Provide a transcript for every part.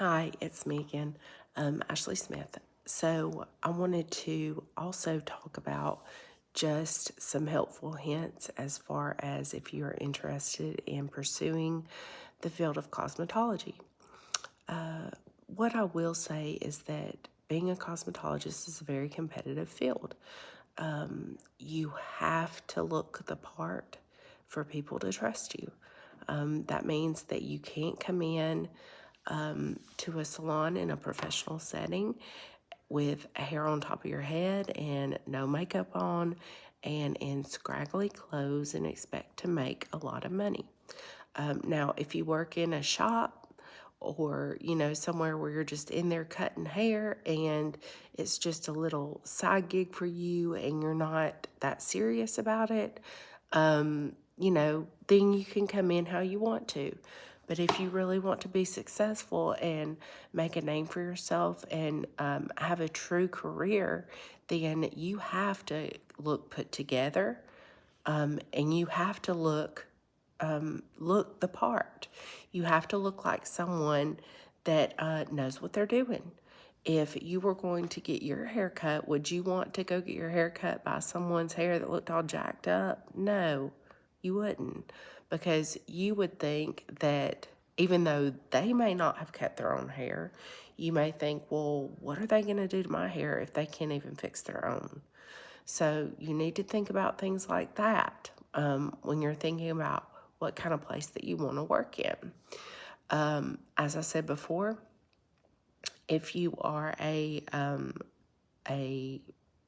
Hi, it's me again, Ashley Smith. So I wanted to also talk about just some helpful hints as far as if you are interested in pursuing the field of cosmetology. What I will say is that being a cosmetologist is a very competitive field. You have to look the part for people to trust you. That means that you can't come in to a salon in a professional setting with hair on top of your head and no makeup on and in scraggly clothes and expect to make a lot of money. Now, if you work in a shop or, somewhere where you're just in there cutting hair and it's just a little side gig for you and you're not that serious about it, then you can come in how you want to. But if you really want to be successful and make a name for yourself and have a true career, then you have to look put together, and you have to look the part. You have to look like someone that knows what they're doing. If you were going to get your hair cut, would you want to go get your hair cut by someone's hair that looked all jacked up? No, you wouldn't, because you would think that even though they may not have cut their own hair, you may think, well, what are they going to do to my hair if they can't even fix their own? So you need to think about things like that when you're thinking about what kind of place that you want to work in. As I said before, if you are a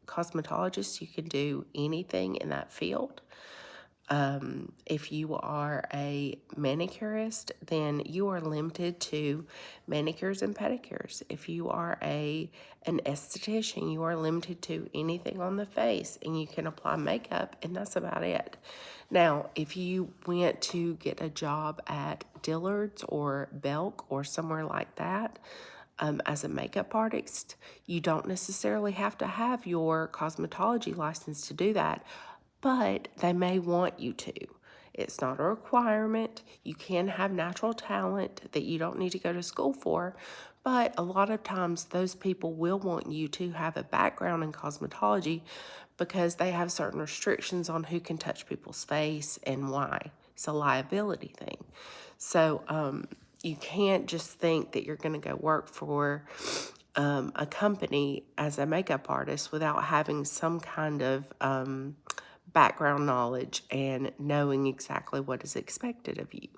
cosmetologist, you can do anything in that field. If you are a manicurist, then you are limited to manicures and pedicures. If you are an esthetician, you are limited to anything on the face, and you can apply makeup, and that's about it. Now, if you went to get a job at Dillard's or Belk or somewhere like that, as a makeup artist, you don't necessarily have to have your cosmetology license to do that, but they may want you to. It's not a requirement. You can have natural talent that you don't need to go to school for, but a lot of times those people will want you to have a background in cosmetology because they have certain restrictions on who can touch people's face and why. It's a liability thing. So you can't just think that you're going to go work for a company as a makeup artist without having some kind of background knowledge and knowing exactly what is expected of you.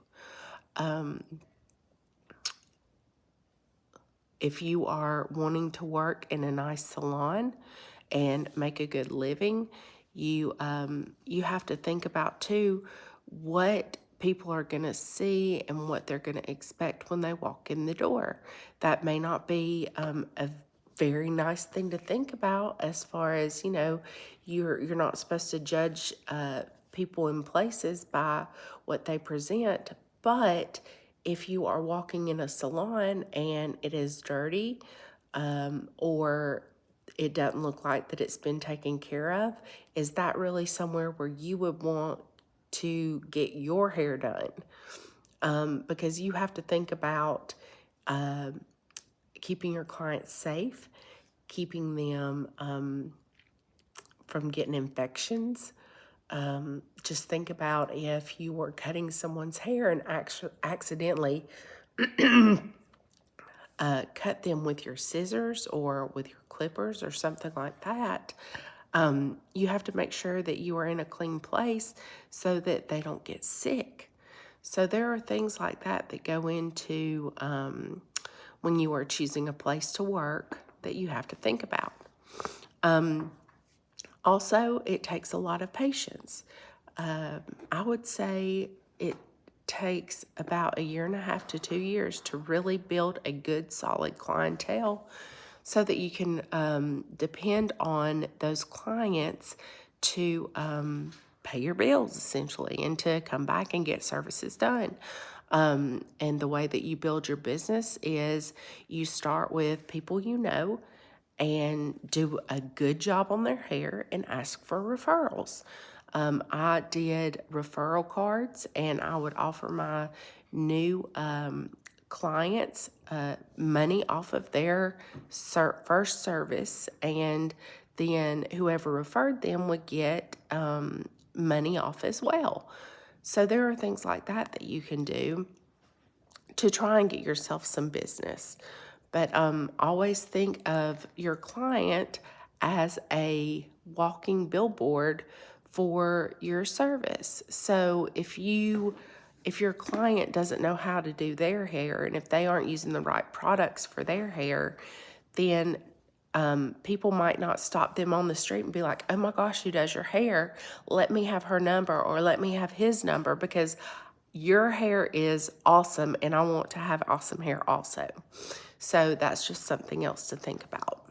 If you are wanting to work in a nice salon and make a good living, you have to think about too what people are going to see and what they're going to expect when they walk in the door. That may not be a very nice thing to think about, as far as you're not supposed to judge people in places by what they present, but if you are walking in a salon and it is dirty, or it doesn't look like that it's been taken care of, is that really somewhere where you would want to get your hair done? Because you have to think about keeping your clients safe, keeping them from getting infections. Just think about if you were cutting someone's hair and accidentally cut them with your scissors or with your clippers or something like that. You have to make sure that you are in a clean place so that they don't get sick. So there are things like that that go into when you are choosing a place to work that you have to think about. Also, it takes a lot of patience. I would say it takes about 1.5 to 2 years to really build a good, solid clientele so that you can depend on those clients to pay your bills, essentially, and to come back and get services done. And the way that you build your business is you start with people you know and do a good job on their hair and ask for referrals. I did referral cards, and I would offer my new clients money off of their first service, and then whoever referred them would get money off as well. So there are things like that that you can do to try and get yourself some business. But always think of your client as a walking billboard for your service. So if your client doesn't know how to do their hair, and if they aren't using the right products for their hair, then people might not stop them on the street and be like, oh my gosh, who does your hair? Let me have her number, or let me have his number, because your hair is awesome and I want to have awesome hair also. So that's just something else to think about.